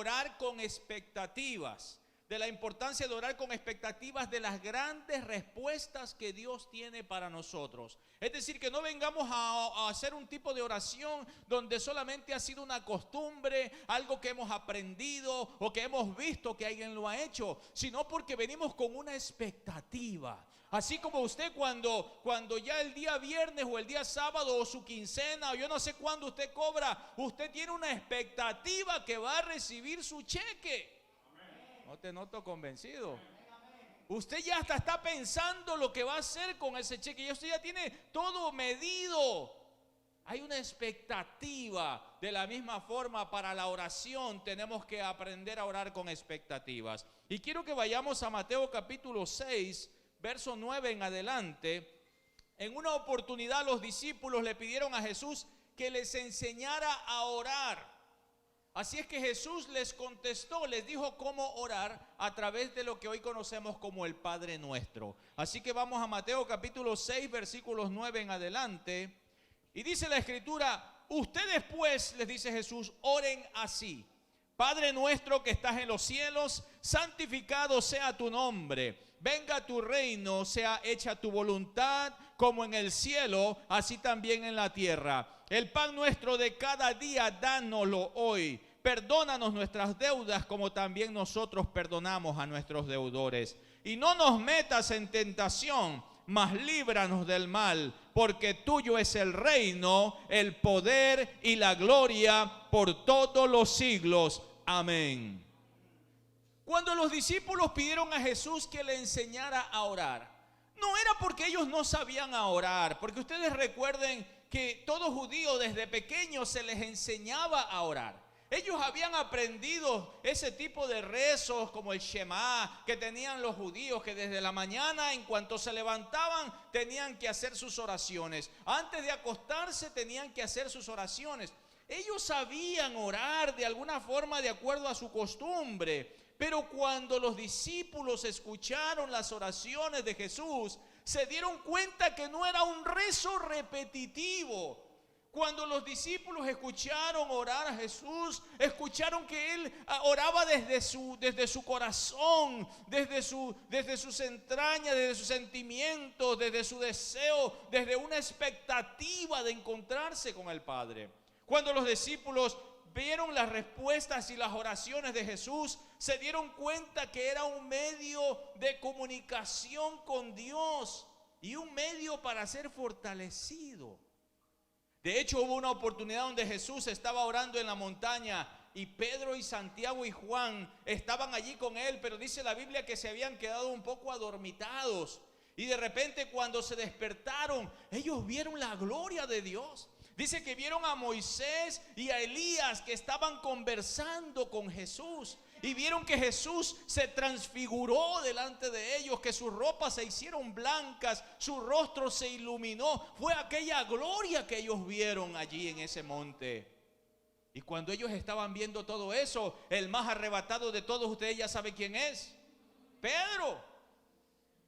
orar con expectativas, de la importancia de orar con expectativas de las grandes respuestas que Dios tiene para nosotros. Es decir, que no vengamos a hacer un tipo de oración donde solamente ha sido una costumbre, algo que hemos aprendido o que hemos visto que alguien lo ha hecho, sino porque venimos con una expectativa. Así como usted cuando ya el día viernes o el día sábado o su quincena o yo no sé cuándo usted cobra, usted tiene una expectativa que va a recibir su cheque. No te noto convencido. Usted ya hasta está pensando lo que va a hacer con ese cheque. Y usted ya tiene todo medido. Hay una expectativa. De la misma forma, para la oración tenemos que aprender a orar con expectativas. Y quiero que vayamos a Mateo capítulo 6, verso 9 en adelante. En una oportunidad los discípulos le pidieron a Jesús que les enseñara a orar. Así es que Jesús les contestó, les dijo cómo orar a través de lo que hoy conocemos como el Padre Nuestro. Así que vamos a Mateo capítulo 6, versículos 9 en adelante. Y dice la Escritura, ustedes pues, les dice Jesús, oren así. Padre nuestro que estás en los cielos, santificado sea tu nombre. Venga tu reino, sea hecha tu voluntad, como en el cielo, así también en la tierra. El pan nuestro de cada día, dánoslo hoy. Perdónanos nuestras deudas, como también nosotros perdonamos a nuestros deudores. Y no nos metas en tentación, mas líbranos del mal, porque tuyo es el reino, el poder y la gloria por todos los siglos. Amén. Cuando los discípulos pidieron a Jesús que le enseñara a orar, no era porque ellos no sabían a orar, porque ustedes recuerden que todo judío desde pequeño se les enseñaba a orar. Ellos habían aprendido ese tipo de rezos como el Shema que tenían los judíos, que desde la mañana en cuanto se levantaban tenían que hacer sus oraciones. Antes de acostarse tenían que hacer sus oraciones. Ellos sabían orar de alguna forma de acuerdo a su costumbre. Pero cuando los discípulos escucharon las oraciones de Jesús, se dieron cuenta que no era un rezo repetitivo. Cuando los discípulos escucharon orar a Jesús, escucharon que Él oraba desde su corazón, desde sus entrañas, desde sus sentimientos, desde su deseo, desde una expectativa de encontrarse con el Padre. Cuando los discípulos vieron las respuestas y las oraciones de Jesús, se dieron cuenta que era un medio de comunicación con Dios y un medio para ser fortalecido. De hecho, hubo una oportunidad donde Jesús estaba orando en la montaña y Pedro y Santiago y Juan estaban allí con él, pero dice la Biblia que se habían quedado un poco adormitados. Y de repente cuando se despertaron, ellos vieron la gloria de Dios. Dice que vieron a Moisés y a Elías que estaban conversando con Jesús. Y vieron que Jesús se transfiguró delante de ellos, que sus ropas se hicieron blancas, su rostro se iluminó. Fue aquella gloria que ellos vieron allí en ese monte. Y cuando ellos estaban viendo todo eso, el más arrebatado de todos ustedes ya sabe quién es: Pedro.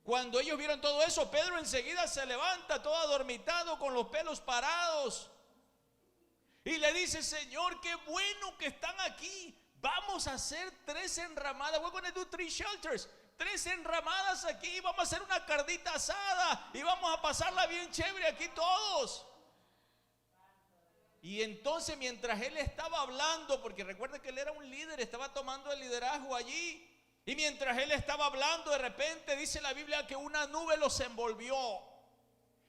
Cuando ellos vieron todo eso, Pedro enseguida se levanta todo adormitado con los pelos parados y le dice: Señor, qué bueno que están aquí. Vamos a hacer 3 enramadas. We're going to do 3 shelters. 3 enramadas aquí. Vamos a hacer una carnita asada y vamos a pasarla bien chévere aquí todos. Y entonces mientras él estaba hablando, porque recuerda que él era un líder, estaba tomando el liderazgo allí. Y mientras él estaba hablando, de repente dice la Biblia que una nube los envolvió.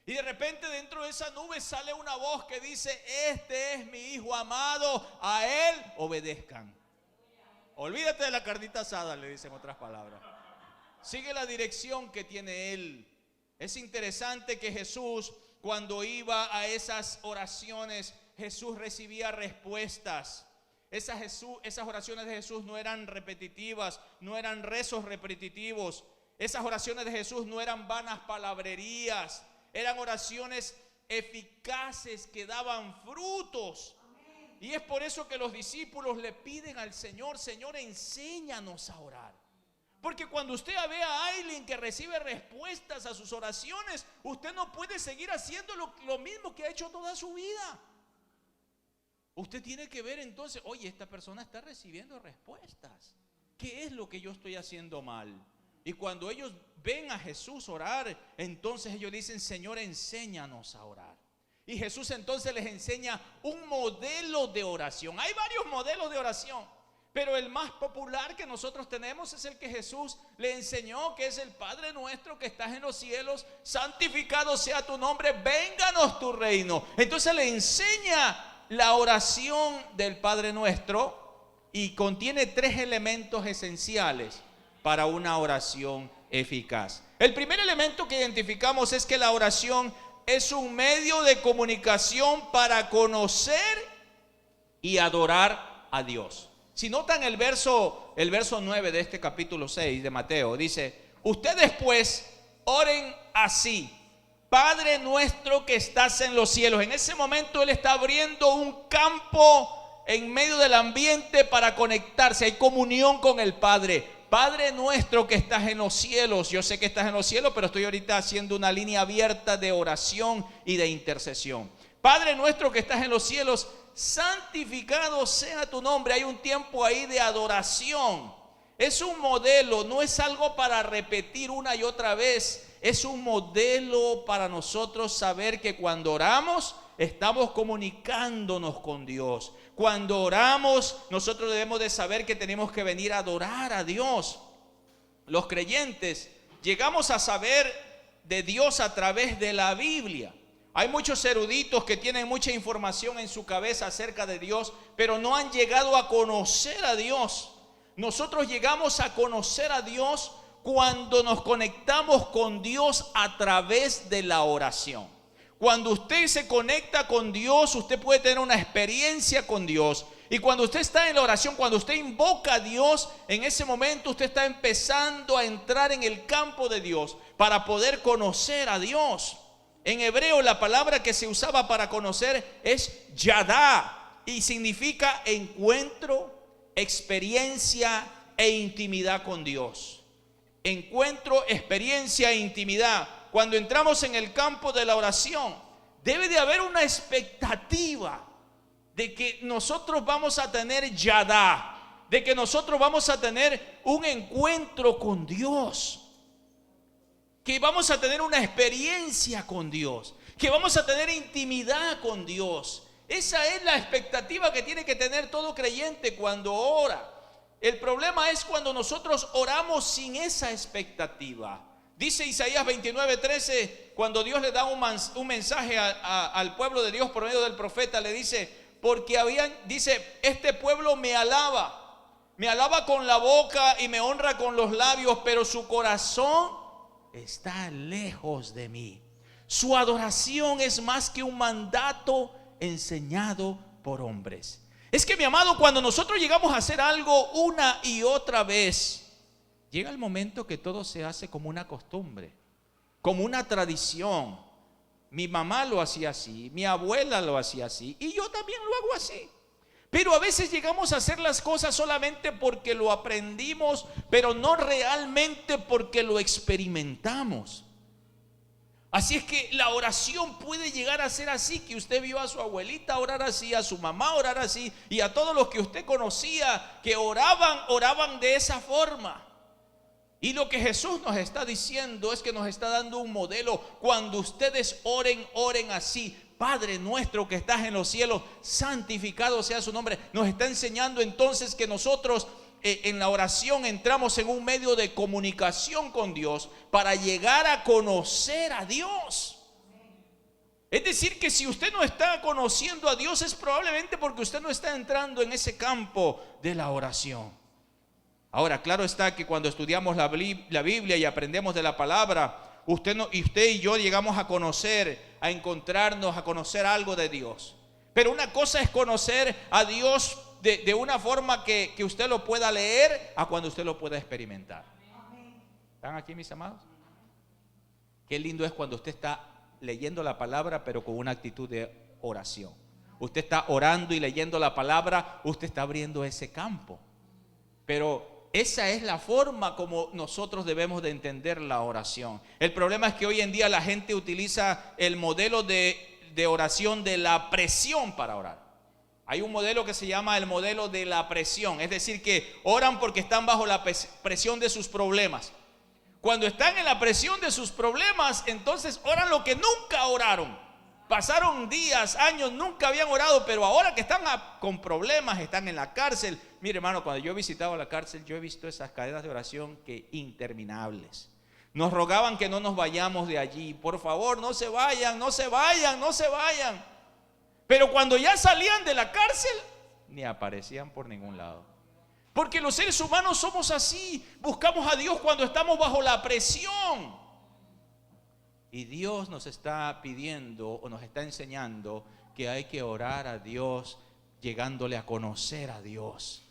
Y de repente dentro de esa nube sale una voz que dice: este es mi hijo amado, a él obedezcan. Olvídate de la carnita asada, le dicen otras palabras. Sigue la dirección que tiene él. Es interesante que Jesús, cuando iba a esas oraciones, Jesús recibía respuestas. Esas oraciones de Jesús no eran repetitivas, no eran rezos repetitivos. Esas oraciones de Jesús no eran vanas palabrerías, eran oraciones eficaces que daban frutos. Y es por eso que los discípulos le piden al Señor: Señor, enséñanos a orar. Porque cuando usted ve a alguien que recibe respuestas a sus oraciones, usted no puede seguir haciendo lo mismo que ha hecho toda su vida. Usted tiene que ver entonces, oye, esta persona está recibiendo respuestas. ¿Qué es lo que yo estoy haciendo mal? Y cuando ellos ven a Jesús orar, entonces ellos dicen, Señor, enséñanos a orar. Y Jesús entonces les enseña un modelo de oración. Hay varios modelos de oración, pero el más popular que nosotros tenemos es el que Jesús le enseñó, que es el Padre nuestro que estás en los cielos, santificado sea tu nombre, vénganos tu reino. Entonces le enseña la oración del Padre nuestro y contiene 3 elementos esenciales para una oración eficaz. El primer elemento que identificamos es que la oración es un medio de comunicación para conocer y adorar a Dios. Si notan el verso 9 de este capítulo 6 de Mateo, dice, ustedes pues oren así: Padre nuestro que estás en los cielos. En ese momento él está abriendo un campo en medio del ambiente para conectarse. Hay comunión con el Padre. Padre nuestro que estás en los cielos. Yo sé que estás en los cielos, pero estoy ahorita haciendo una línea abierta de oración y de intercesión. Padre nuestro que estás en los cielos, santificado sea tu nombre. Hay un tiempo ahí de adoración. Es un modelo, no es algo para repetir una y otra vez. Es un modelo para nosotros saber que cuando oramos estamos comunicándonos con Dios. Cuando oramos, nosotros debemos de saber que tenemos que venir a adorar a Dios. Los creyentes llegamos a saber de Dios a través de la Biblia. Hay muchos eruditos que tienen mucha información en su cabeza acerca de Dios, pero no han llegado a conocer a Dios. Nosotros llegamos a conocer a Dios cuando nos conectamos con Dios a través de la oración. Cuando usted se conecta con Dios, usted puede tener una experiencia con Dios. Y cuando usted está en la oración, cuando usted invoca a Dios, en ese momento usted está empezando a entrar en el campo de Dios para poder conocer a Dios. En hebreo la palabra que se usaba para conocer es yadá y significa encuentro, experiencia e intimidad con Dios. Encuentro, experiencia e intimidad. Cuando entramos en el campo de la oración, debe de haber una expectativa de que nosotros vamos a tener yadá, de que nosotros vamos a tener un encuentro con Dios, que vamos a tener una experiencia con Dios, que vamos a tener intimidad con Dios. Esa es la expectativa que tiene que tener todo creyente cuando ora. El problema es cuando nosotros oramos sin esa expectativa. Dice Isaías 29:13, cuando Dios le da un mensaje al pueblo de Dios por medio del profeta, le dice, dice, este pueblo me alaba con la boca y me honra con los labios, pero su corazón está lejos de mí. Su adoración es más que un mandato enseñado por hombres. Es que, mi amado, cuando nosotros llegamos a hacer algo una y otra vez, llega el momento que todo se hace como una costumbre, como una tradición. Mi mamá lo hacía así, mi abuela lo hacía así, y yo también lo hago así. Pero a veces llegamos a hacer las cosas solamente porque lo aprendimos, pero no realmente porque lo experimentamos. Así es que la oración puede llegar a ser así, que usted vio a su abuelita orar así, a su mamá orar así, y a todos los que usted conocía que oraban de esa forma. Y lo que Jesús nos está diciendo es que nos está dando un modelo. Cuando ustedes oren así: Padre nuestro que estás en los cielos, santificado sea su nombre. Nos está enseñando entonces que nosotros en la oración entramos en un medio de comunicación con Dios para llegar a conocer a Dios. Es decir, que si usted no está conociendo a Dios, es probablemente porque usted no está entrando en ese campo de la oración. Ahora, claro está que cuando estudiamos la Biblia y aprendemos de la palabra, usted y yo llegamos a conocer, a encontrarnos, a conocer algo de Dios. Pero una cosa es conocer a Dios de una forma que usted lo pueda leer, a cuando usted lo pueda experimentar. ¿Están aquí, mis amados? Qué lindo es cuando usted está leyendo la palabra, pero con una actitud de oración. Usted está orando y leyendo la palabra, usted está abriendo ese campo. Pero esa es la forma como nosotros debemos de entender la oración. El problema es que hoy en día la gente utiliza el modelo de oración de la presión para orar. Hay un modelo que se llama el modelo de la presión, es decir, que oran porque están bajo la presión de sus problemas. Cuando están en la presión de sus problemas, entonces oran lo que nunca oraron. Pasaron días, años, nunca habían orado, pero ahora que están con problemas, están en la cárcel. Mire, hermano, cuando yo he visitado la cárcel, yo he visto esas cadenas de oración que interminables. Nos rogaban que no nos vayamos de allí. Por favor, no se vayan, no se vayan, no se vayan. Pero cuando ya salían de la cárcel, ni aparecían por ningún lado. Porque los seres humanos somos así. Buscamos a Dios cuando estamos bajo la presión. Y Dios nos está pidiendo o nos está enseñando que hay que orar a Dios, llegándole a conocer a Dios.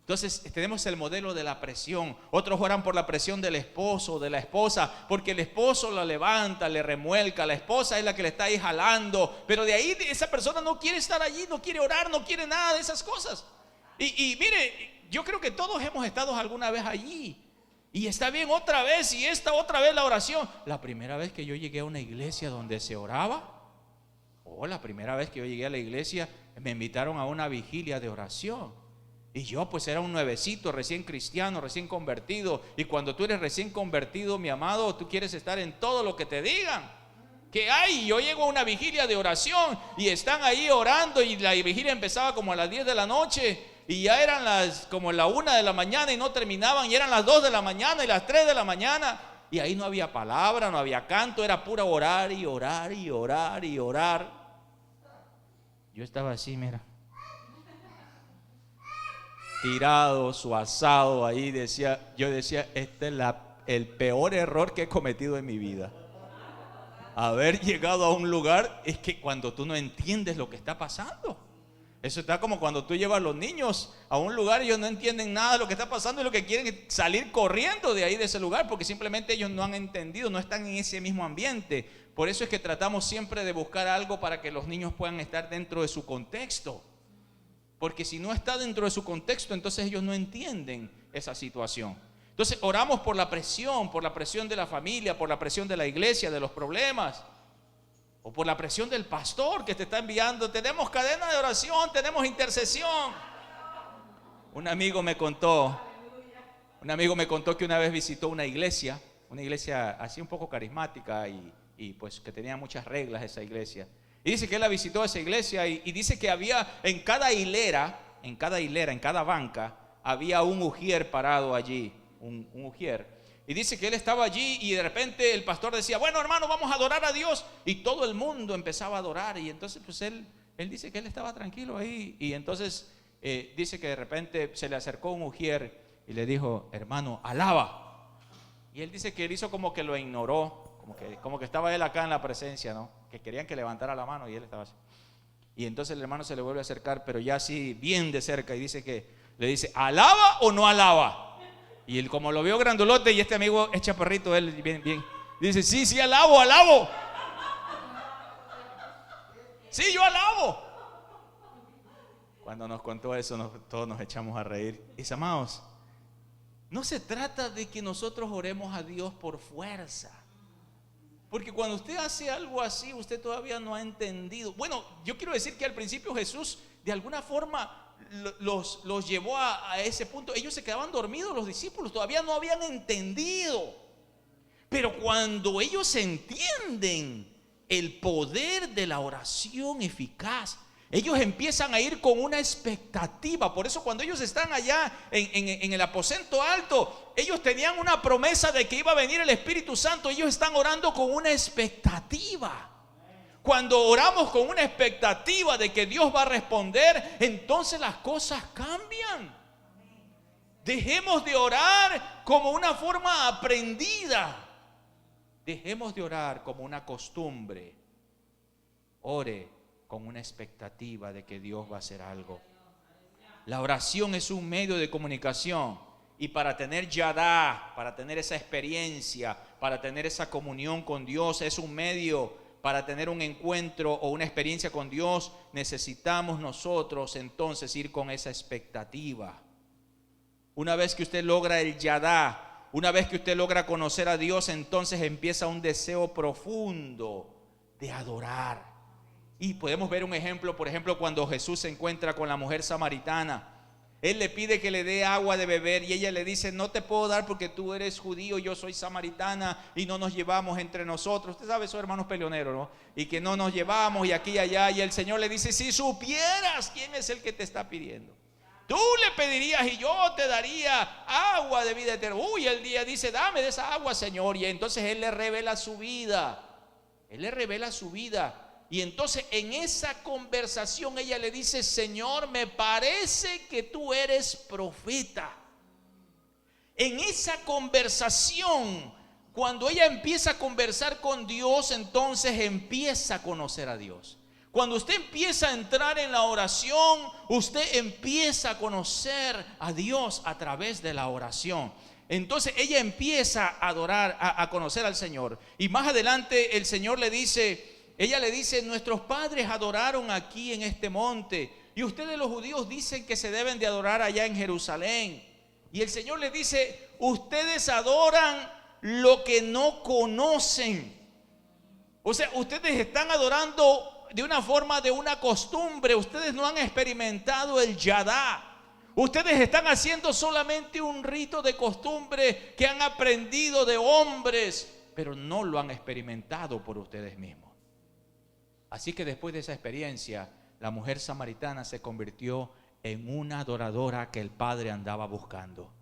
Entonces tenemos el modelo de la presión. Otros oran por la presión del esposo o de la esposa, porque el esposo la levanta, le remuelca. La esposa es la que le está ahí jalando, pero de ahí esa persona no quiere estar allí, no quiere orar, no quiere nada de esas cosas. Y mire, yo creo que todos hemos estado alguna vez allí. Y está bien otra vez, y esta otra vez la oración. La primera vez que yo llegué a una iglesia donde se oraba, la primera vez que yo llegué a la iglesia, me invitaron a una vigilia de oración. Y yo pues era un nuevecito, recién cristiano, recién convertido. Y cuando tú eres recién convertido, mi amado, tú quieres estar en todo lo que te digan. ¿Qué hay? Yo llego a una vigilia de oración y están ahí orando, y la vigilia empezaba como a las 10 de la noche. Y ya eran como la 1 de la mañana y no terminaban. Y eran las 2 de la mañana y las 3 de la mañana. Y ahí no había palabra, no había canto. Era pura orar y orar y orar y orar. Yo estaba así, mira, tirado, suazado ahí. Yo decía, este es el peor error que he cometido en mi vida. Haber llegado a un lugar, es que cuando tú no entiendes lo que está pasando. Eso está como cuando tú llevas a los niños a un lugar y ellos no entienden nada de lo que está pasando, y lo que quieren es salir corriendo de ahí, de ese lugar, porque simplemente ellos no han entendido, no están en ese mismo ambiente. Por eso es que tratamos siempre de buscar algo para que los niños puedan estar dentro de su contexto. Porque si no está dentro de su contexto, entonces ellos no entienden esa situación. Entonces oramos por la presión de la familia, por la presión de la iglesia, de los problemas, o por la presión del pastor que te está enviando. Tenemos cadena de oración, tenemos intercesión. Un amigo me contó que una vez visitó una iglesia así un poco carismática y pues que tenía muchas reglas esa iglesia. Y dice que él la visitó esa iglesia y dice que había en cada hilera, en cada banca, había un ujier parado allí, un ujier. Y dice que él estaba allí y de repente el pastor decía, bueno, hermano, vamos a adorar a Dios. Y todo el mundo empezaba a adorar. Y entonces pues él dice que él estaba tranquilo ahí. Y entonces dice que de repente se le acercó un ujier y le dijo, hermano, alaba. Y él dice que él hizo como que lo ignoró, como que estaba él acá en la presencia, ¿no? Que querían que levantara la mano y él estaba así. Y entonces el hermano se le vuelve a acercar, pero ya así bien de cerca, y dice que le dice, ¿alaba o no alaba? Y él, como lo vio grandulote, y este amigo es chaparrito, él bien, dice, sí, alabo. Sí, yo alabo. Cuando nos contó eso, todos nos echamos a reír. Y amados, no se trata de que nosotros oremos a Dios por fuerza. Porque cuando usted hace algo así, usted todavía no ha entendido. Bueno, yo quiero decir que al principio Jesús de alguna forma los llevó a ese punto. Ellos se quedaban dormidos, los discípulos todavía no habían entendido. Pero cuando ellos entienden el poder de la oración eficaz, ellos empiezan a ir con una expectativa. Por eso cuando ellos están allá en el aposento alto, ellos tenían una promesa de que iba a venir el Espíritu Santo. Ellos están orando con una expectativa. Cuando oramos con una expectativa de que Dios va a responder, entonces las cosas cambian. Dejemos de orar como una forma aprendida. Dejemos de orar como una costumbre. Ore con una expectativa de que Dios va a hacer algo. La oración es un medio de comunicación, y para tener yadá, para tener esa experiencia, para tener esa comunión con Dios, es un medio para tener un encuentro o una experiencia con Dios. Necesitamos nosotros entonces ir con esa expectativa. Una vez que usted logra el yadá, una vez que usted logra conocer a Dios, entonces empieza un deseo profundo de adorar. Y podemos ver un ejemplo, por ejemplo, cuando Jesús se encuentra con la mujer samaritana. Él le pide que le dé agua de beber y ella le dice: no te puedo dar porque tú eres judío, yo soy samaritana y no nos llevamos entre nosotros. Usted sabe, esos hermanos peleoneros, ¿no? Y que no nos llevamos y aquí y allá. Y el Señor le dice: si supieras quién es el que te está pidiendo, tú le pedirías y yo te daría agua de vida eterna. Uy, el día dice: dame de esa agua, Señor. Y entonces Él le revela su vida. Él le revela su vida. Y entonces en esa conversación ella le dice: Señor, me parece que tú eres profeta. En esa conversación, cuando ella empieza a conversar con Dios, entonces empieza a conocer a Dios. Cuando usted empieza a entrar en la oración, usted empieza a conocer a Dios a través de la oración. Entonces ella empieza a adorar, a conocer al Señor. Y más adelante el Señor le dice, ella le dice: nuestros padres adoraron aquí en este monte y ustedes los judíos dicen que se deben de adorar allá en Jerusalén. Y el Señor le dice: ustedes adoran lo que no conocen. O sea, ustedes están adorando de una forma, de una costumbre. Ustedes no han experimentado el Yadá. Ustedes están haciendo solamente un rito de costumbre que han aprendido de hombres, pero no lo han experimentado por ustedes mismos. Así que después de esa experiencia, la mujer samaritana se convirtió en una adoradora que el Padre andaba buscando.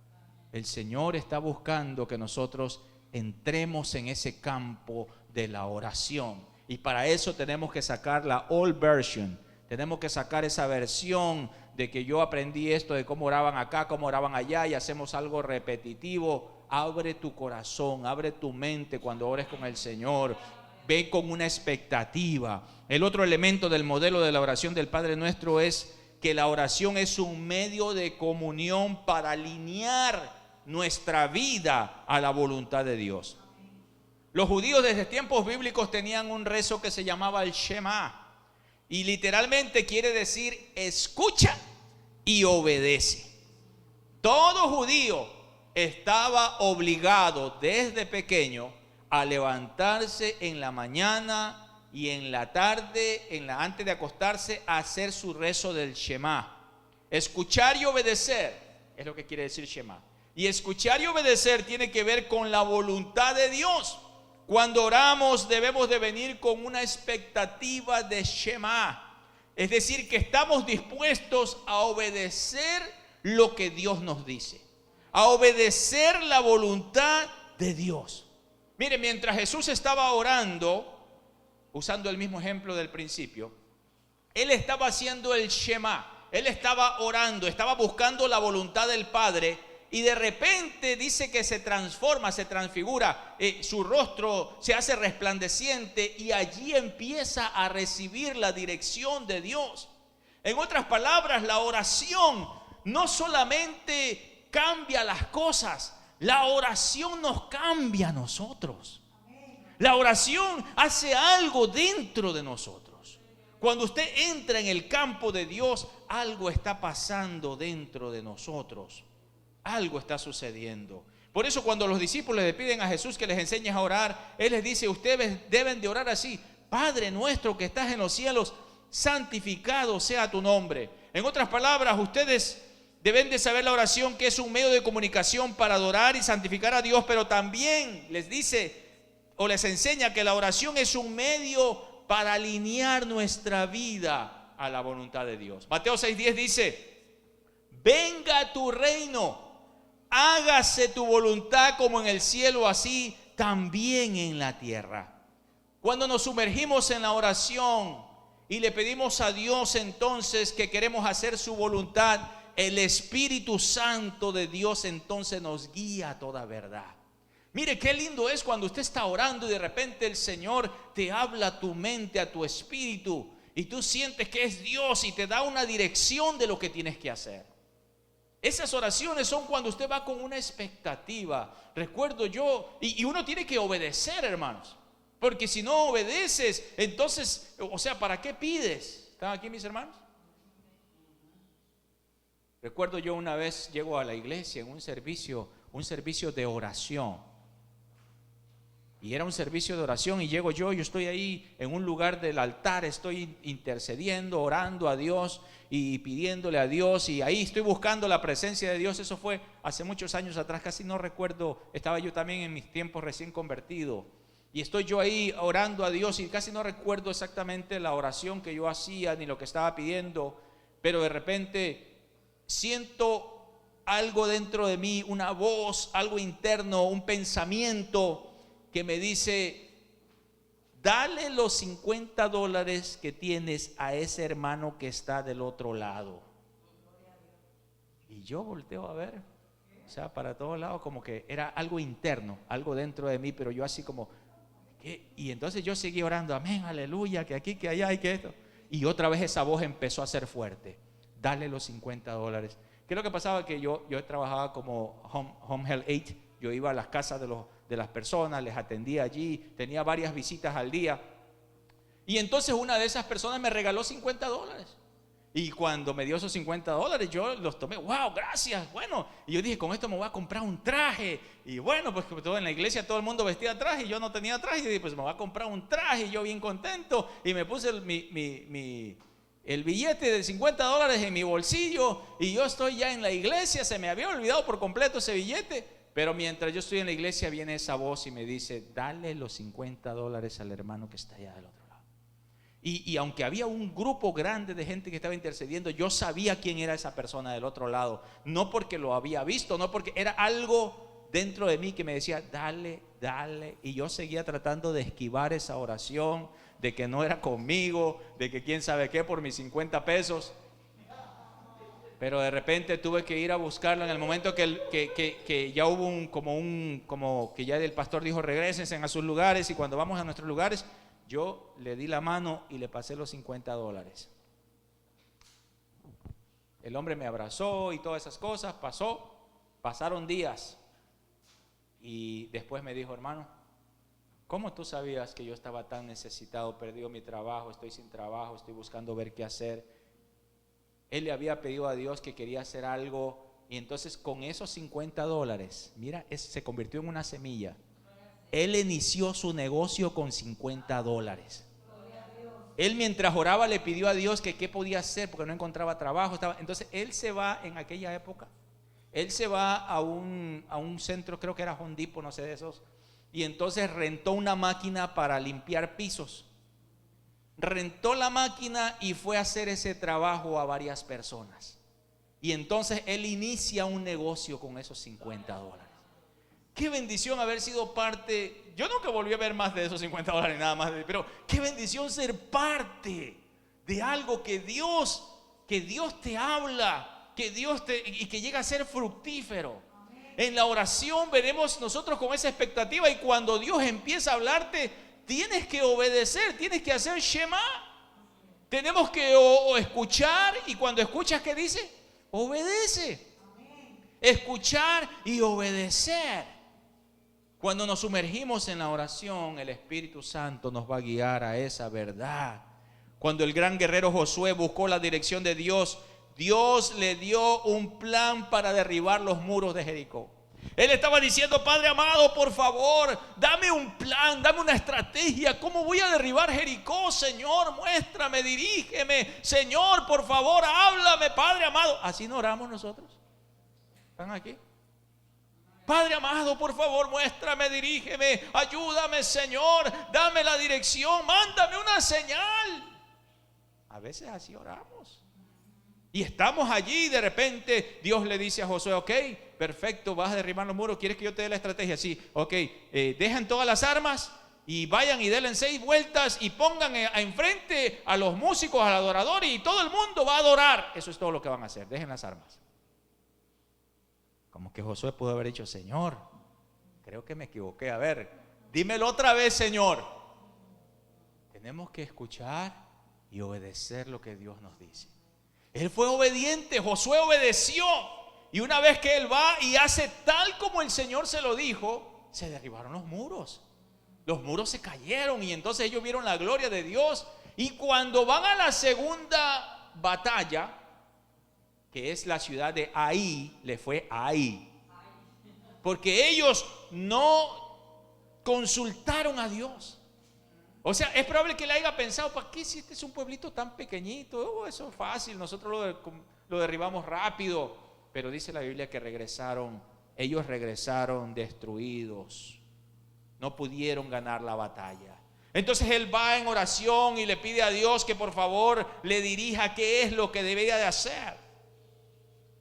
El Señor está buscando que nosotros entremos en ese campo de la oración. Y para eso tenemos que sacar la old version. Tenemos que sacar esa versión de que yo aprendí esto, de cómo oraban acá, cómo oraban allá, y hacemos algo repetitivo. Abre tu corazón, abre tu mente cuando ores con el Señor. Ve con una expectativa. El otro elemento del modelo de la oración del Padre Nuestro es que la oración es un medio de comunión para alinear nuestra vida a la voluntad de Dios. Los judíos desde tiempos bíblicos tenían un rezo que se llamaba el Shema, y literalmente quiere decir escucha y obedece. Todo judío estaba obligado desde pequeño a levantarse en la mañana y en la tarde, antes de acostarse, a hacer su rezo del Shema. Escuchar y obedecer es lo que quiere decir Shema. Y escuchar y obedecer tiene que ver con la voluntad de Dios. Cuando oramos debemos de venir con una expectativa de Shema. Es decir, que estamos dispuestos a obedecer lo que Dios nos dice, a obedecer la voluntad de Dios. Mire, mientras Jesús estaba orando, usando el mismo ejemplo del principio, Él estaba haciendo el Shema. Él estaba orando, estaba buscando la voluntad del Padre, y de repente dice que se transforma, se transfigura, su rostro se hace resplandeciente y allí empieza a recibir la dirección de Dios. En otras palabras, la oración no solamente cambia las cosas, la oración nos cambia a nosotros. La oración hace algo dentro de nosotros. Cuando usted entra en el campo de Dios, algo está pasando dentro de nosotros. Algo está sucediendo. Por eso cuando los discípulos le piden a Jesús que les enseñe a orar, Él les dice: ustedes deben de orar así: Padre nuestro que estás en los cielos, santificado sea tu nombre. En otras palabras, ustedes deben de saber la oración, que es un medio de comunicación para adorar y santificar a Dios, pero también les dice o les enseña que la oración es un medio para alinear nuestra vida a la voluntad de Dios. Mateo 6:10 dice: venga tu reino, hágase tu voluntad como en el cielo, así también en la tierra. Cuando nos sumergimos en la oración y le pedimos a Dios entonces que queremos hacer su voluntad, el Espíritu Santo de Dios entonces nos guía a toda verdad. Mire qué lindo es cuando usted está orando y de repente el Señor te habla a tu mente, a tu espíritu, y tú sientes que es Dios y te da una dirección de lo que tienes que hacer. Esas oraciones son cuando usted va con una expectativa. Recuerdo yo, y uno tiene que obedecer, hermanos, porque si no obedeces, entonces, o sea, ¿para qué pides? ¿Están aquí mis hermanos? Recuerdo yo una vez llego a la iglesia en un servicio de oración, Y era un servicio de oración y llego yo estoy ahí en un lugar del altar, estoy intercediendo, orando a Dios y pidiéndole a Dios, y ahí estoy buscando la presencia de Dios. Eso fue hace muchos años atrás, casi no recuerdo, estaba yo también en mis tiempos recién convertido. Y estoy yo ahí orando a Dios y casi no recuerdo exactamente la oración que yo hacía ni lo que estaba pidiendo, pero de repente siento algo dentro de mí, una voz, algo interno, un pensamiento que me dice: dale los $50 que tienes a ese hermano que está del otro lado. Y yo volteo a ver, o sea, para todos lados, como que era algo interno, algo dentro de mí, pero yo así como, ¿qué? Y entonces yo seguí orando, amén, aleluya, que aquí, que allá y que esto. Y otra vez esa voz empezó a ser fuerte: dale los $50. ¿Qué es lo que pasaba? Que yo trabajaba como home health aide. Yo iba a las casas de las personas, les atendía allí, tenía varias visitas al día. Y entonces una de esas personas me regaló $50. Y cuando me dio esos $50, yo los tomé, wow, gracias, bueno. Y yo dije, con esto me voy a comprar un traje. Y bueno, pues todo en la iglesia todo el mundo vestía traje y yo no tenía traje. Y dije, pues me voy a comprar un traje, y yo bien contento. Y me puse el billete de $50 en mi bolsillo, y yo estoy ya en la iglesia. Se me había olvidado por completo ese billete, pero mientras yo estoy en la iglesia viene esa voz y me dice: dale los $50 al hermano que está allá del otro lado. Y aunque había un grupo grande de gente que estaba intercediendo, yo sabía quién era esa persona del otro lado, no porque lo había visto, no porque era algo dentro de mí que me decía: dale, dale. Y yo seguía tratando de esquivar esa oración, de que no era conmigo, de que quién sabe qué por mis $50. Pero de repente tuve que ir a buscarlo en el momento que ya hubo como que ya el pastor dijo: regrésense a sus lugares. Y cuando vamos a nuestros lugares, yo le di la mano y le pasé los $50. El hombre me abrazó y todas esas cosas. Pasaron días y después me dijo: hermano, ¿cómo tú sabías que yo estaba tan necesitado? Perdido mi trabajo, estoy sin trabajo, estoy buscando ver qué hacer. Él le había pedido a Dios que quería hacer algo, y entonces con esos $50, mira, se convirtió en una semilla. Él inició su negocio con $50. Él, mientras oraba, le pidió a Dios que qué podía hacer porque no encontraba trabajo. Entonces él se va, en aquella época, él se va a un centro, creo que era Home Depot, no sé de esos, y entonces rentó una máquina para limpiar pisos. Rentó la máquina y fue a hacer ese trabajo a varias personas. Y entonces él inicia un negocio con esos $50. Qué bendición haber sido parte. Yo nunca volví a ver más de esos $50 nada más, pero qué bendición ser parte de algo que Dios te habla, y que llega a ser fructífero. En la oración veremos nosotros con esa expectativa, y cuando Dios empieza a hablarte, tienes que obedecer, tienes que hacer Shema. Tenemos que o escuchar, y cuando escuchas, ¿qué dice? Obedece. Escuchar y obedecer. Cuando nos sumergimos en la oración, el Espíritu Santo nos va a guiar a esa verdad. Cuando el gran guerrero Josué buscó la dirección de Dios, Dios le dio un plan para derribar los muros de Jericó. Él estaba diciendo: Padre amado, por favor, dame un plan, dame una estrategia. ¿Cómo voy a derribar Jericó? Señor, muéstrame, dirígeme. Señor, por favor, háblame, Padre amado. Así no oramos nosotros. ¿Están aquí? Padre amado, por favor, muéstrame, dirígeme, ayúdame, Señor, dame la dirección, mándame una señal. A veces así oramos. Y estamos allí y de repente Dios le dice a Josué: ok, perfecto, vas a derribar los muros, ¿quieres que yo te dé la estrategia? Sí, ok, dejan todas las armas y vayan y denle 6 vueltas y pongan enfrente a los músicos, al adorador, y todo el mundo va a adorar. Eso es todo lo que van a hacer, dejen las armas. Como que Josué pudo haber dicho: Señor, creo que me equivoqué, a ver, dímelo otra vez, Señor. Tenemos que escuchar y obedecer lo que Dios nos dice. Él fue obediente, Josué obedeció, y una vez que él va y hace tal como el Señor se lo dijo, se derribaron los muros. Los muros se cayeron, y entonces ellos vieron la gloria de Dios. Y cuando van a la segunda batalla, que es la ciudad de Ai, le fue Ai, porque ellos no consultaron a Dios. O sea, es probable que le haya pensado, ¿para qué si este es un pueblito tan pequeñito? Eso es fácil, nosotros lo derribamos rápido. Pero dice la Biblia que ellos regresaron destruidos. No pudieron ganar la batalla. Entonces él va en oración y le pide a Dios que por favor le dirija qué es lo que debería de hacer.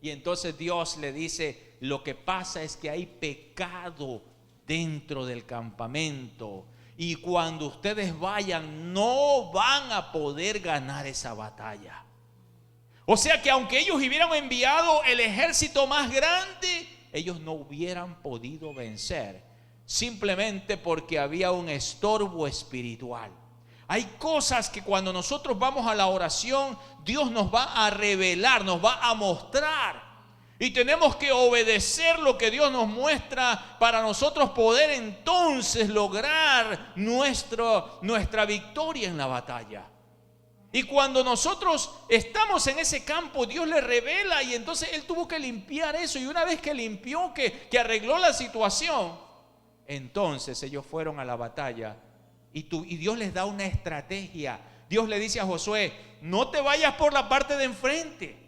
Y entonces Dios le dice, lo que pasa es que hay pecado dentro del campamento. Y cuando ustedes vayan, no van a poder ganar esa batalla. O sea que aunque ellos hubieran enviado el ejército más grande, ellos no hubieran podido vencer, simplemente porque había un estorbo espiritual. Hay cosas que cuando nosotros vamos a la oración, Dios nos va a revelar, nos va a mostrar. Y tenemos que obedecer lo que Dios nos muestra para nosotros poder entonces lograr nuestra victoria en la batalla. Y cuando nosotros estamos en ese campo, Dios le revela y entonces Él tuvo que limpiar eso. Y una vez que limpió, que arregló la situación, entonces ellos fueron a la batalla y Dios les da una estrategia. Dios le dice a Josué, no te vayas por la parte de enfrente,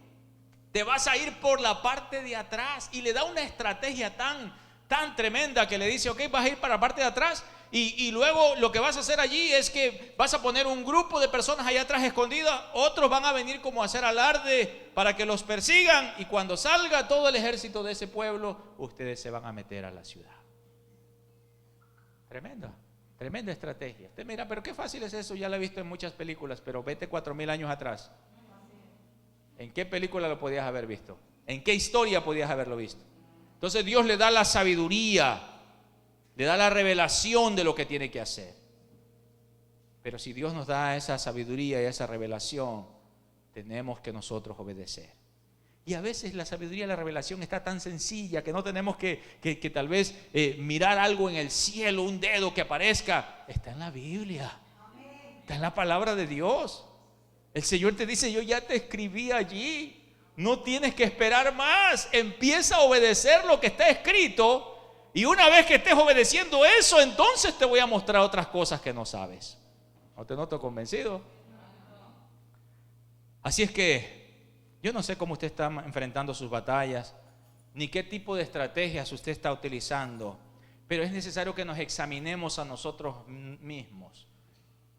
te vas a ir por la parte de atrás. Y le da una estrategia tan tremenda que le dice, ok, vas a ir para la parte de atrás. Y luego lo que vas a hacer allí es que vas a poner un grupo de personas allá atrás escondidas. Otros van a venir como a hacer alarde para que los persigan. Y cuando salga todo el ejército de ese pueblo, ustedes se van a meter a la ciudad. Tremenda estrategia. Usted mira, pero qué fácil es eso. Ya lo he visto en muchas películas, pero vete 4000 años atrás. ¿En qué película lo podías haber visto? ¿En qué historia podías haberlo visto? Entonces Dios le da la sabiduría, le da la revelación de lo que tiene que hacer. Pero si Dios nos da esa sabiduría y esa revelación, tenemos que nosotros obedecer. Y a veces la sabiduría y la revelación está tan sencilla que no tenemos que tal vez mirar algo en el cielo, un dedo que aparezca. Está en la Biblia, está en la palabra de Dios. El Señor te dice, yo ya te escribí allí, no tienes que esperar más, empieza a obedecer lo que está escrito. Y una vez que estés obedeciendo eso, entonces te voy a mostrar otras cosas que no sabes. ¿No te noto convencido? Así es que yo no sé cómo usted está enfrentando sus batallas, ni qué tipo de estrategias usted está utilizando, pero es necesario que nos examinemos a nosotros mismos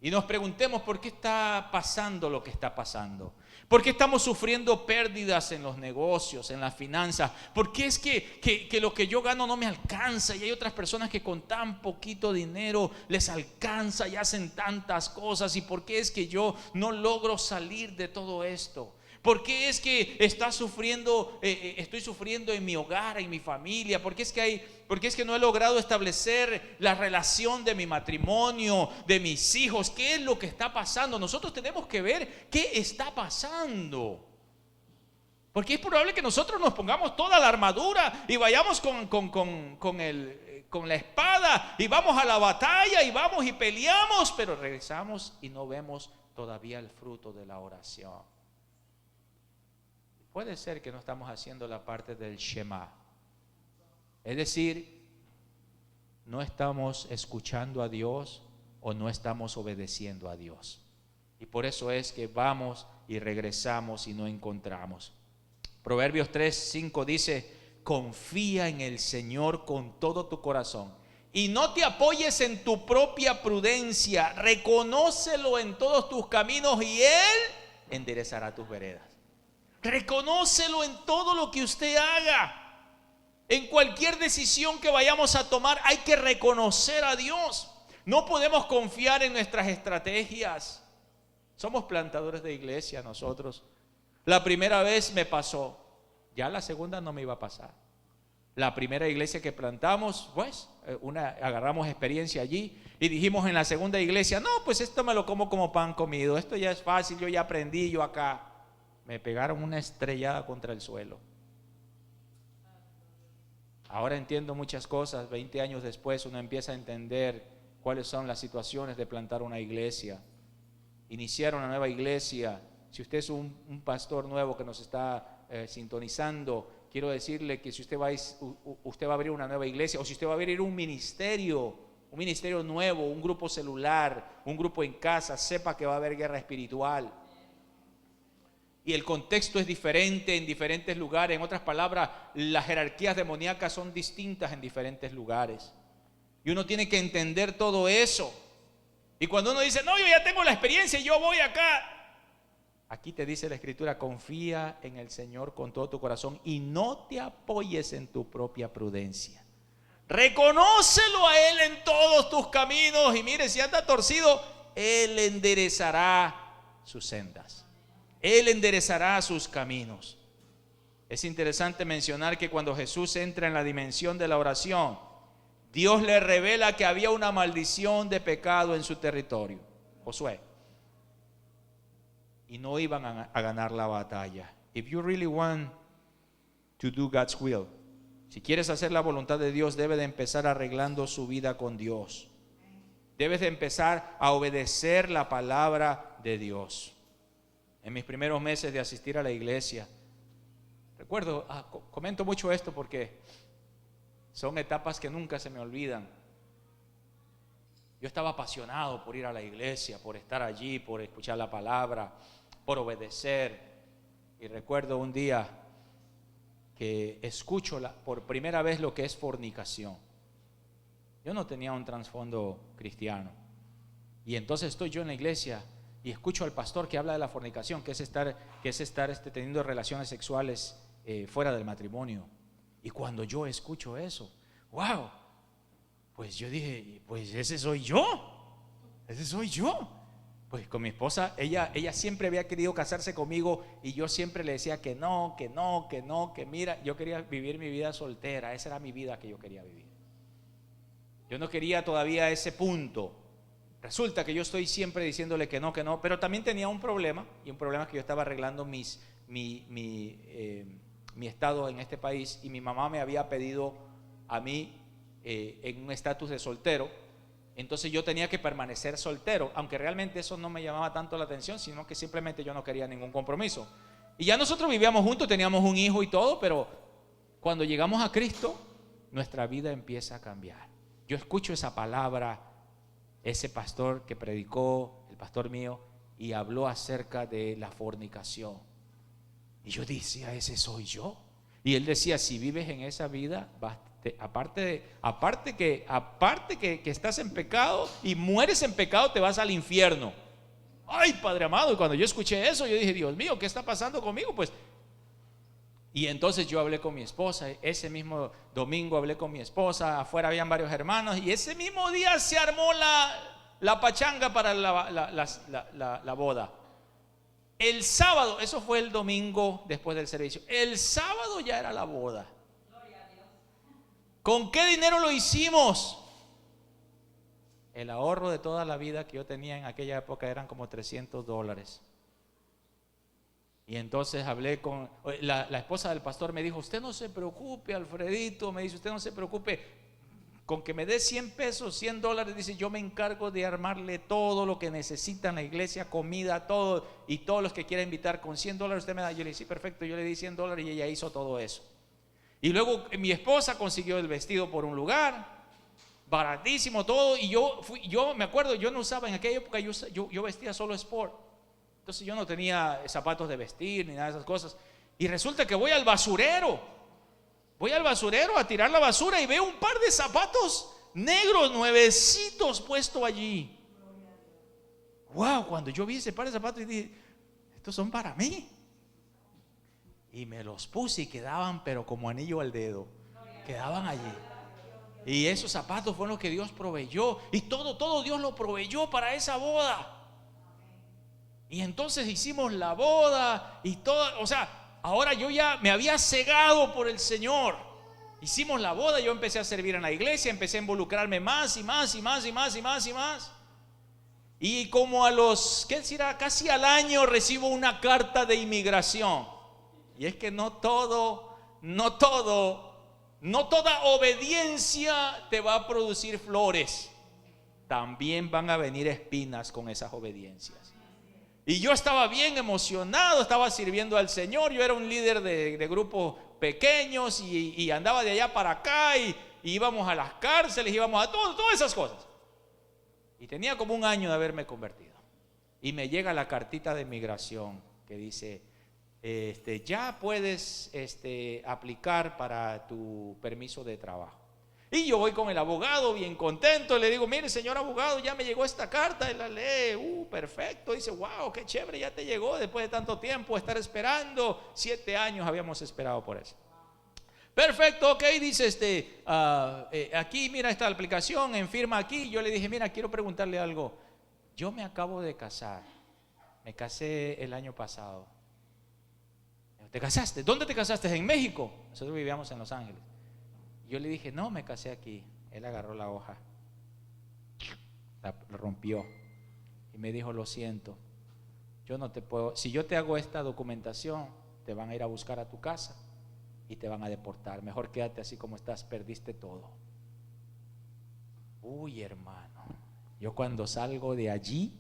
y nos preguntemos por qué está pasando lo que está pasando. ¿Por qué estamos sufriendo pérdidas en los negocios, en las finanzas? ¿Por qué es que lo que yo gano no me alcanza? Y hay otras personas que con tan poquito dinero les alcanza y hacen tantas cosas. ¿Y por qué es que yo no logro salir de todo esto? ¿Por qué es que estoy sufriendo en mi hogar, en mi familia? ¿Por qué es que no he logrado establecer la relación de mi matrimonio, de mis hijos? ¿Qué es lo que está pasando? Nosotros tenemos que ver qué está pasando. Porque es probable que nosotros nos pongamos toda la armadura y vayamos con la espada y vamos a la batalla y vamos y peleamos, pero regresamos y no vemos todavía el fruto de la oración. Puede ser que no estamos haciendo la parte del Shema. Es decir, no estamos escuchando a Dios o no estamos obedeciendo a Dios. Y por eso es que vamos y regresamos y no encontramos. Proverbios 3:5 dice, confía en el Señor con todo tu corazón y no te apoyes en tu propia prudencia. Reconócelo en todos tus caminos y Él enderezará tus veredas. Reconócelo en todo lo que usted haga. En cualquier decisión que vayamos a tomar hay que reconocer a Dios. No podemos confiar en nuestras estrategias. Somos plantadores de iglesia nosotros. La primera vez me pasó, ya la segunda no me iba a pasar. La primera iglesia que plantamos, pues, agarramos experiencia allí y dijimos en la segunda iglesia, no, pues esto me lo como pan comido, esto ya es fácil, yo ya aprendí, yo acá. Me pegaron una estrellada contra el suelo. Ahora entiendo muchas cosas. 20 años después uno empieza a entender cuáles son las situaciones de plantar una iglesia, iniciar una nueva iglesia. Si usted es un pastor nuevo que nos está sintonizando, quiero decirle que si usted va a abrir una nueva iglesia o si usted va a abrir un ministerio, un ministerio nuevo, un grupo celular, un grupo en casa, sepa que va a haber guerra espiritual. Y el contexto es diferente en diferentes lugares. En otras palabras, las jerarquías demoníacas son distintas en diferentes lugares. Y uno tiene que entender todo eso. Y cuando uno dice, no, yo ya tengo la experiencia y yo voy acá. Aquí te dice la Escritura, confía en el Señor con todo tu corazón y no te apoyes en tu propia prudencia. Reconócelo a Él en todos tus caminos. Y mire, si anda torcido, Él enderezará sus sendas. Él enderezará sus caminos. Es interesante mencionar que cuando Jesús entra en la dimensión de la oración, Dios le revela que había una maldición de pecado en su territorio, Josué, y no iban a ganar la batalla. If you really want to do God's will, si quieres hacer la voluntad de Dios, debes de empezar arreglando su vida con Dios. Debes de empezar a obedecer la palabra de Dios. En mis primeros meses de asistir a la iglesia, recuerdo, comento mucho esto porque son etapas que nunca se me olvidan. Yo estaba apasionado por ir a la iglesia, por estar allí, por escuchar la palabra, por obedecer. Y recuerdo un día que escucho por primera vez lo que es fornicación. Yo no tenía un trasfondo cristiano. Y entonces estoy yo en la iglesia y escucho al pastor que habla de la fornicación, que es estar teniendo relaciones sexuales fuera del matrimonio. Y cuando yo escucho eso, wow, pues yo dije, pues ese soy yo. Pues con mi esposa, ella siempre había querido casarse conmigo y yo siempre le decía que no, que mira, yo quería vivir mi vida soltera, esa era mi vida que yo quería vivir. Yo no quería todavía ese punto. Resulta que yo estoy siempre diciéndole que no, pero también tenía un problema, y un problema es que yo estaba arreglando mi estado en este país, y mi mamá me había pedido a mí en un estatus de soltero. Entonces yo tenía que permanecer soltero, aunque realmente eso no me llamaba tanto la atención, sino que simplemente yo no quería ningún compromiso. Y ya nosotros vivíamos juntos, teníamos un hijo y todo, pero cuando llegamos a Cristo, nuestra vida empieza a cambiar. Yo escucho esa palabra, ese pastor que predicó, el pastor mío, y habló acerca de la fornicación. Y yo decía, ese soy yo. Y él decía, si vives en esa vida, aparte que estás en pecado y mueres en pecado, te vas al infierno. Ay, Padre amado, y cuando yo escuché eso, yo dije, Dios mío, ¿qué está pasando conmigo? Pues, y entonces yo hablé con mi esposa. Ese mismo domingo hablé con mi esposa. Afuera habían varios hermanos, y ese mismo día se armó la pachanga para la boda. El sábado, eso fue el domingo después del servicio. El sábado ya era la boda. ¿Con qué dinero lo hicimos? El ahorro de toda la vida que yo tenía en aquella época eran como $300. Y entonces hablé con la esposa del pastor. Me dijo, usted no se preocupe, Alfredito. Me dice, usted no se preocupe, con que me dé 100 pesos, $100, dice, yo me encargo de armarle todo lo que necesita en la iglesia, comida, todo, y todos los que quiera invitar con $100 usted me da. Yo le dije, sí, perfecto. Yo le di $100 y ella hizo todo eso. Y luego mi esposa consiguió el vestido por un lugar baratísimo, todo. Y yo me acuerdo, yo no usaba en aquella época, yo vestía solo sport. Entonces yo no tenía zapatos de vestir ni nada de esas cosas. Y resulta que voy al basurero a tirar la basura y veo un par de zapatos negros, nuevecitos, puestos allí. Wow, cuando yo vi ese par de zapatos, dije, estos son para mí. Y me los puse y quedaban, pero como anillo al dedo, quedaban allí. Y esos zapatos fueron los que Dios proveyó. Y todo Dios lo proveyó para esa boda. Y entonces hicimos la boda y todo, o sea, ahora yo ya me había cegado por el Señor. Hicimos la boda, yo empecé a servir en la iglesia, empecé a involucrarme más y más. Y como casi al año recibo una carta de inmigración. Y es que no toda obediencia te va a producir flores. También van a venir espinas con esas obediencias. Y yo estaba bien emocionado, estaba sirviendo al Señor. Yo era un líder de grupos pequeños y andaba de allá para acá y íbamos a las cárceles, íbamos a todas esas cosas. Y tenía como un año de haberme convertido. Y me llega la cartita de migración que dice, ya puedes aplicar para tu permiso de trabajo. Y yo voy con el abogado bien contento, le digo, mire señor abogado, ya me llegó esta carta. Él la lee, perfecto. Dice, wow, qué chévere, ya te llegó después de tanto tiempo estar esperando. 7 años habíamos esperado por eso. Perfecto, ok, dice aquí mira esta aplicación, firma aquí. Yo le dije, mira, quiero preguntarle algo. Yo me acabo de casar, me casé el año pasado. ¿Te casaste? ¿Dónde te casaste? En México. Nosotros vivíamos en Los Ángeles. Yo le dije, no, me casé aquí. Él agarró la hoja, la rompió y me dijo, lo siento, yo no te puedo, si yo te hago esta documentación, te van a ir a buscar a tu casa y te van a deportar. Mejor quédate así como estás, perdiste todo. Uy, hermano, yo cuando salgo de allí,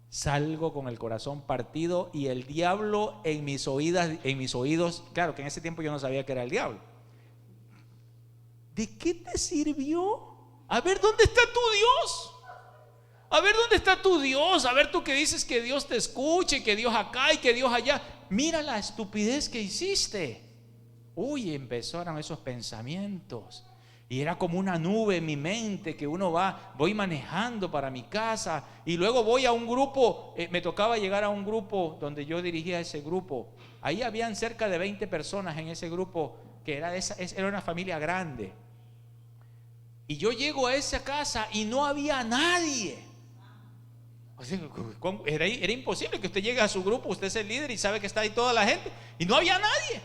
salgo con el corazón partido y el diablo en mis oídos, claro que en ese tiempo yo no sabía que era el diablo. ¿De qué te sirvió? A ver, ¿dónde está tu Dios? A ver, ¿dónde está tu Dios? A ver, tú que dices que Dios te escuche, que Dios acá y que Dios allá. Mira la estupidez que hiciste. Uy, empezaron esos pensamientos. Y era como una nube en mi mente que voy manejando para mi casa. Y luego voy a un grupo, me tocaba llegar a un grupo donde yo dirigía ese grupo. Ahí habían cerca de 20 personas en ese grupo, que era una familia grande. Y yo llego a esa casa y no había nadie. O sea, era imposible que usted llegue a su grupo, usted es el líder y sabe que está ahí toda la gente, y no había nadie.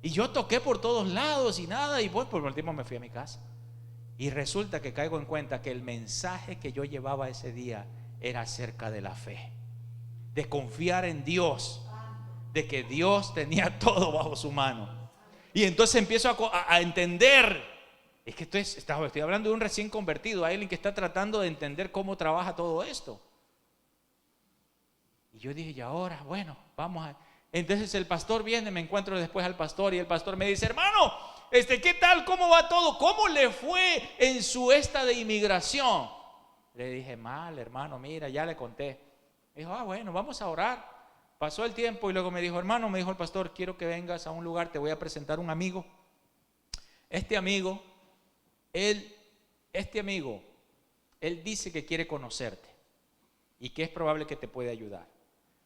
Y yo toqué por todos lados y nada, y pues por último me fui a mi casa. Y resulta que caigo en cuenta que el mensaje que yo llevaba ese día era acerca de la fe, de confiar en Dios, de que Dios tenía todo bajo su mano. Y entonces empiezo a entender. Es que estoy hablando de un recién convertido, alguien que está tratando de entender cómo trabaja todo esto. Y yo dije, y ahora, bueno, vamos a... Entonces el pastor viene, me encuentro después al pastor y el pastor me dice, hermano, ¿qué tal? ¿Cómo va todo? ¿Cómo le fue en su de inmigración? Le dije, mal, hermano, mira, ya le conté. Me dijo, bueno, vamos a orar. Pasó el tiempo y luego me dijo, hermano, me dijo el pastor, quiero que vengas a un lugar, te voy a presentar un amigo. Este amigo, él dice que quiere conocerte y que es probable que te puede ayudar.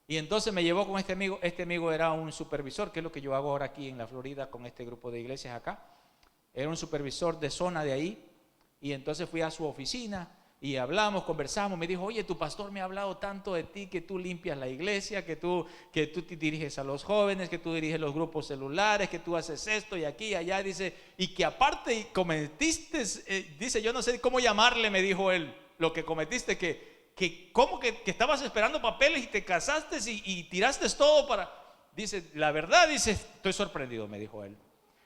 Y entonces me llevó con este amigo era un supervisor, que es lo que yo hago ahora aquí en la Florida con este grupo de iglesias acá. Era un supervisor de zona de ahí. Y entonces fui a su oficina y hablamos, conversamos. Me dijo, oye, tu pastor me ha hablado tanto de ti, que tú limpias la iglesia, que tú te diriges a los jóvenes, que tú diriges los grupos celulares, que tú haces esto y aquí y allá. Dice, y que aparte cometiste, dice, yo no sé cómo llamarle, me dijo él, lo que cometiste, que como que estabas esperando papeles y te casaste y tiraste todo para... Dice, la verdad, dice, estoy sorprendido, me dijo él.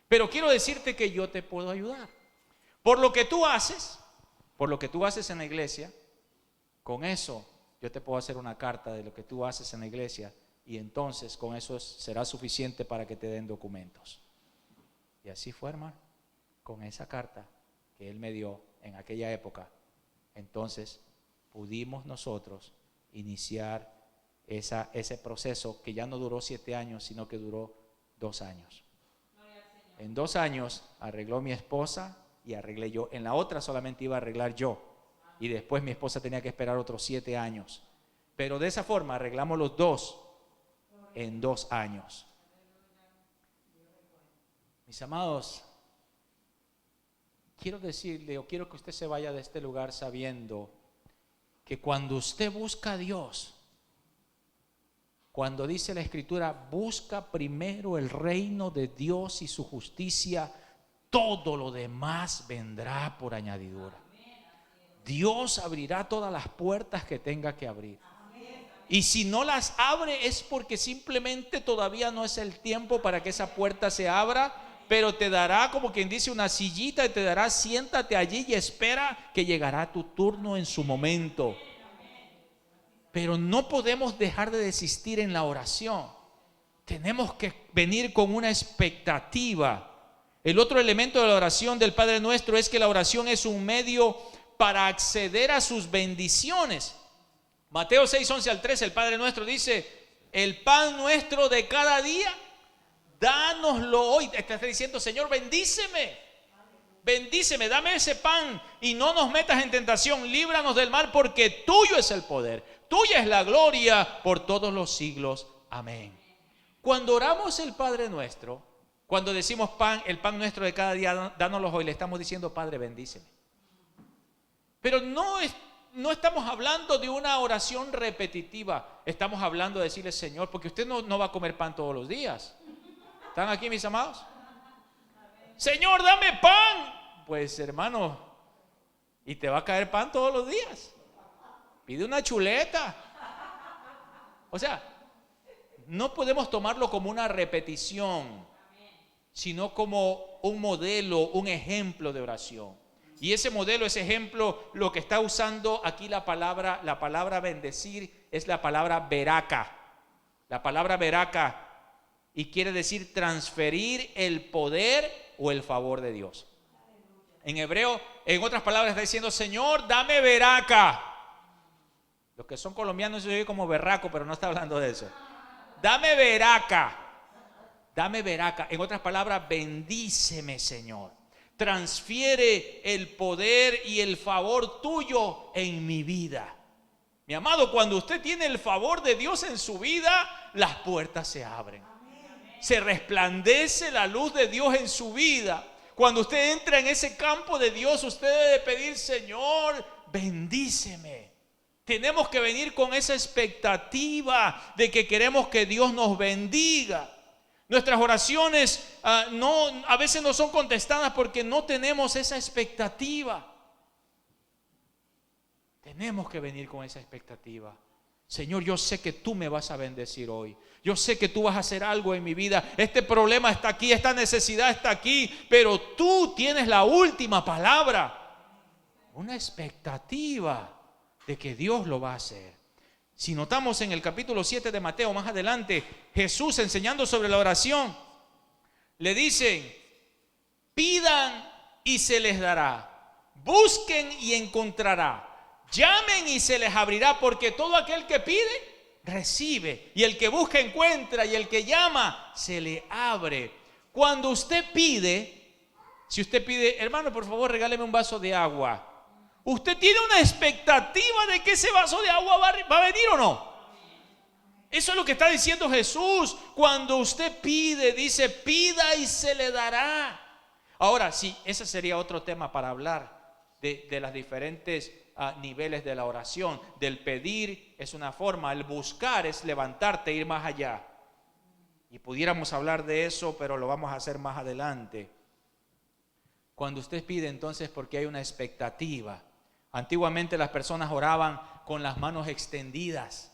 Pero quiero decirte que yo te puedo ayudar. Por lo que tú haces en la iglesia, con eso yo te puedo hacer una carta de lo que tú haces en la iglesia y entonces con eso será suficiente para que te den documentos. Y así fue, hermano, con esa carta que él me dio en aquella época. Entonces pudimos nosotros iniciar ese proceso que ya no duró 7 años, sino que duró 2 años. En 2 años arregló mi esposa y arreglé yo. En la otra solamente iba a arreglar yo. Y después mi esposa tenía que esperar otros 7 años. Pero de esa forma arreglamos los dos en 2 años. Mis amados, quiero decirle, o quiero que usted se vaya de este lugar sabiendo que cuando usted busca a Dios, cuando dice la Escritura, busca primero el reino de Dios y su justicia, todo lo demás vendrá por añadidura. Dios abrirá todas las puertas que tenga que abrir. Y si no las abre es porque simplemente todavía no es el tiempo para que esa puerta se abra, pero te dará, como quien dice, una sillita y te dará, siéntate allí y espera que llegará tu turno en su momento. Pero no podemos dejar de desistir en la oración. Tenemos que venir con una expectativa. El otro elemento de la oración del Padre Nuestro es que la oración es un medio para acceder a sus bendiciones. Mateo 6, 11 al 13, el Padre Nuestro dice: el pan nuestro de cada día, dánoslo hoy. Está diciendo: Señor, bendíceme, bendíceme, dame ese pan y no nos metas en tentación, líbranos del mal, porque tuyo es el poder, tuya es la gloria por todos los siglos. Amén. Cuando oramos el Padre Nuestro, cuando decimos el pan nuestro de cada día, dánoslo hoy, le estamos diciendo: Padre, bendíceme. Pero no estamos hablando de una oración repetitiva. Estamos hablando de decirle: Señor, porque usted no va a comer pan todos los días. ¿Están aquí, mis amados? Señor, dame pan. Pues, hermano, y te va a caer pan todos los días. Pide una chuleta. O sea, no podemos tomarlo como una repetición, sino como un modelo, un ejemplo de oración. Y ese modelo, ese ejemplo, lo que está usando aquí la palabra bendecir es la palabra beraca. La palabra beraca, y quiere decir transferir el poder o el favor de Dios. En hebreo, en otras palabras, está diciendo: Señor, dame beraca. Los que son colombianos se oye como berraco, pero no está hablando de eso. Dame beraca. Dame beraca. En otras palabras, bendíceme, Señor. Transfiere el poder y el favor tuyo en mi vida. Mi amado, cuando usted tiene el favor de Dios en su vida, las puertas se abren. Se resplandece la luz de Dios en su vida. Cuando usted entra en ese campo de Dios, usted debe pedir: Señor, bendíceme. Tenemos que venir con esa expectativa de que queremos que Dios nos bendiga. Nuestras oraciones a veces no son contestadas porque no tenemos esa expectativa. Tenemos que venir con esa expectativa. Señor, yo sé que tú me vas a bendecir hoy. Yo sé que tú vas a hacer algo en mi vida. Este problema está aquí, esta necesidad está aquí, pero tú tienes la última palabra. Una expectativa de que Dios lo va a hacer. Si notamos en el capítulo 7 de Mateo, más adelante, Jesús, enseñando sobre la oración, le dicen: pidan y se les dará, busquen y encontrará, llamen y se les abrirá, porque todo aquel que pide, recibe, y el que busca encuentra, y el que llama se le abre. Cuando usted pide, si usted pide: hermano, por favor, regáleme un vaso de agua, usted tiene una expectativa de que ese vaso de agua va a venir o no. Eso es lo que está diciendo Jesús. Cuando usted pide, dice: pida y se le dará. Ahora, sí, ese sería otro tema para hablar de las diferentes niveles de la oración. Del pedir es una forma, el buscar es levantarte, ir más allá. Y pudiéramos hablar de eso, pero lo vamos a hacer más adelante. Cuando usted pide, entonces, porque hay una expectativa. Antiguamente las personas oraban con las manos extendidas.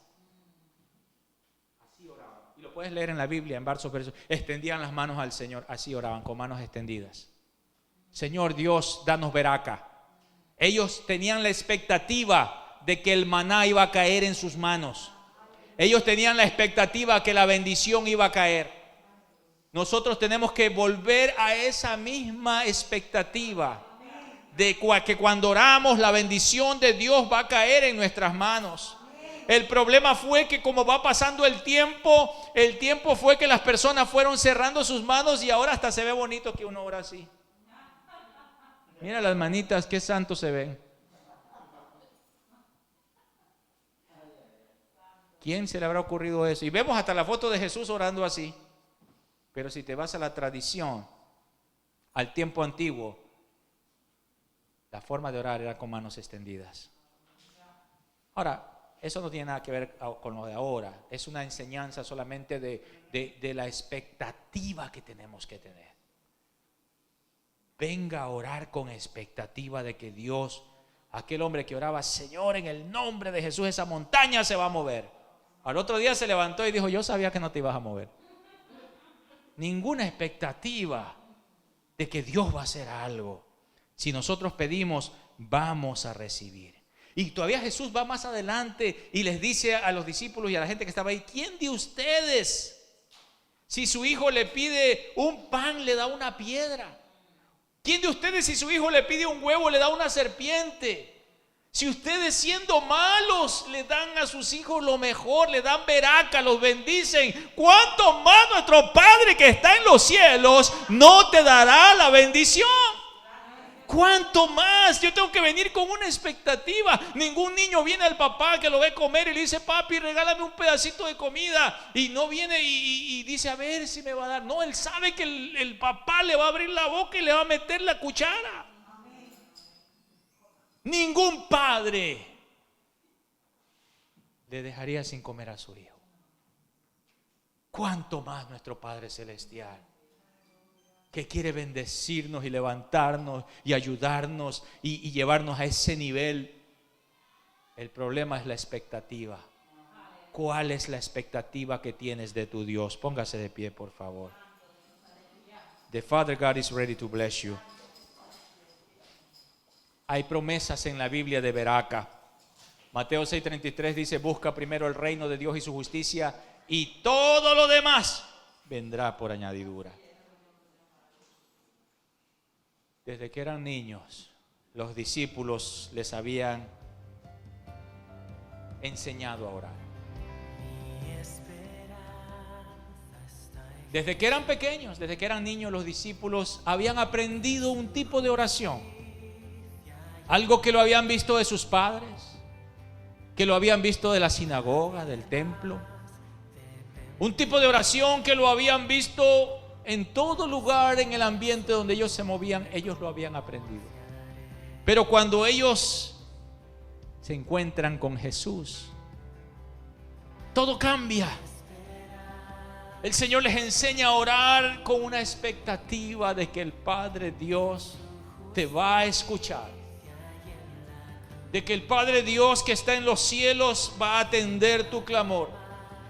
Así oraban. Y lo puedes leer en la Biblia, en varios versos. Extendían las manos al Señor. Así oraban, con manos extendidas. Señor Dios, danos beraca. Ellos tenían la expectativa de que el maná iba a caer en sus manos. Ellos tenían la expectativa que la bendición iba a caer. Nosotros tenemos que volver a esa misma expectativa de que cuando oramos, la bendición de Dios va a caer en nuestras manos. El problema fue que, como va pasando el tiempo fue que las personas fueron cerrando sus manos, y ahora hasta se ve bonito que uno ora así. Mira las manitas, qué santos se ven. ¿Quién se le habrá ocurrido eso? Y vemos hasta la foto de Jesús orando así. Pero si te vas a la tradición, al tiempo antiguo, la forma de orar era con manos extendidas. Ahora, eso no tiene nada que ver con lo de ahora. Es una enseñanza solamente de la expectativa que tenemos que tener. Venga a orar con expectativa de que Dios, aquel hombre que oraba: Señor, en el nombre de Jesús, esa montaña se va a mover. Al otro día se levantó y dijo: yo sabía que no te ibas a mover. Ninguna expectativa de que Dios va a hacer algo. Si nosotros pedimos, vamos a recibir. Y todavía Jesús va más adelante y les dice a los discípulos y a la gente que estaba ahí: ¿quién de ustedes, si su hijo le pide un pan, le da una piedra? ¿Quién de ustedes, si su hijo le pide un huevo, le da una serpiente? Si ustedes, siendo malos, le dan a sus hijos lo mejor, le dan veraca, los bendicen, ¿cuánto más nuestro Padre que está en los cielos no te dará la bendición? ¿Cuánto más? Yo tengo que venir con una expectativa. Ningún niño viene al papá que lo ve comer y le dice: papi, regálame un pedacito de comida. Y no viene y dice: a ver si me va a dar. No, él sabe que el papá le va a abrir la boca y le va a meter la cuchara. Ningún padre le dejaría sin comer a su hijo. ¿Cuánto más nuestro Padre Celestial, que quiere bendecirnos y levantarnos y ayudarnos y llevarnos a ese nivel? El problema es la expectativa. ¿Cuál es la expectativa que tienes de tu Dios? Póngase de pie, por favor. The Father God is ready to bless you. Hay promesas en la Biblia de veraca. Mateo 6:33 dice: busca primero el reino de Dios y su justicia, y todo lo demás vendrá por añadidura. Desde que eran niños, los discípulos les habían enseñado a orar. Desde que eran pequeños, desde que eran niños, los discípulos habían aprendido un tipo de oración. Algo que lo habían visto de sus padres, que lo habían visto de la sinagoga, del templo. Un tipo de oración que lo habían visto en todo lugar, en el ambiente donde ellos se movían. Ellos lo habían aprendido. Pero cuando ellos se encuentran con Jesús, todo cambia. El Señor les enseña a orar con una expectativa de que el Padre Dios te va a escuchar, de que el Padre Dios que está en los cielos va a atender tu clamor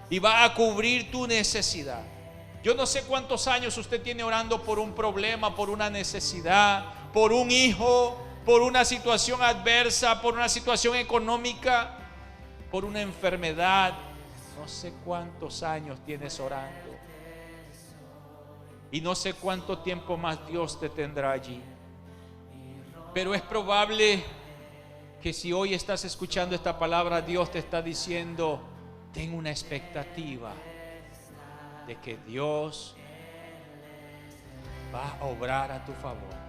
y va a cubrir tu necesidad. Yo no sé cuántos años usted tiene orando por un problema, por una necesidad, por un hijo, por una situación adversa, por una situación económica, por una enfermedad. No sé cuántos años tienes orando y no sé cuánto tiempo más Dios te tendrá allí. Pero es probable que si hoy estás escuchando esta palabra, Dios te está diciendo: ten una expectativa de que Dios va a obrar a tu favor.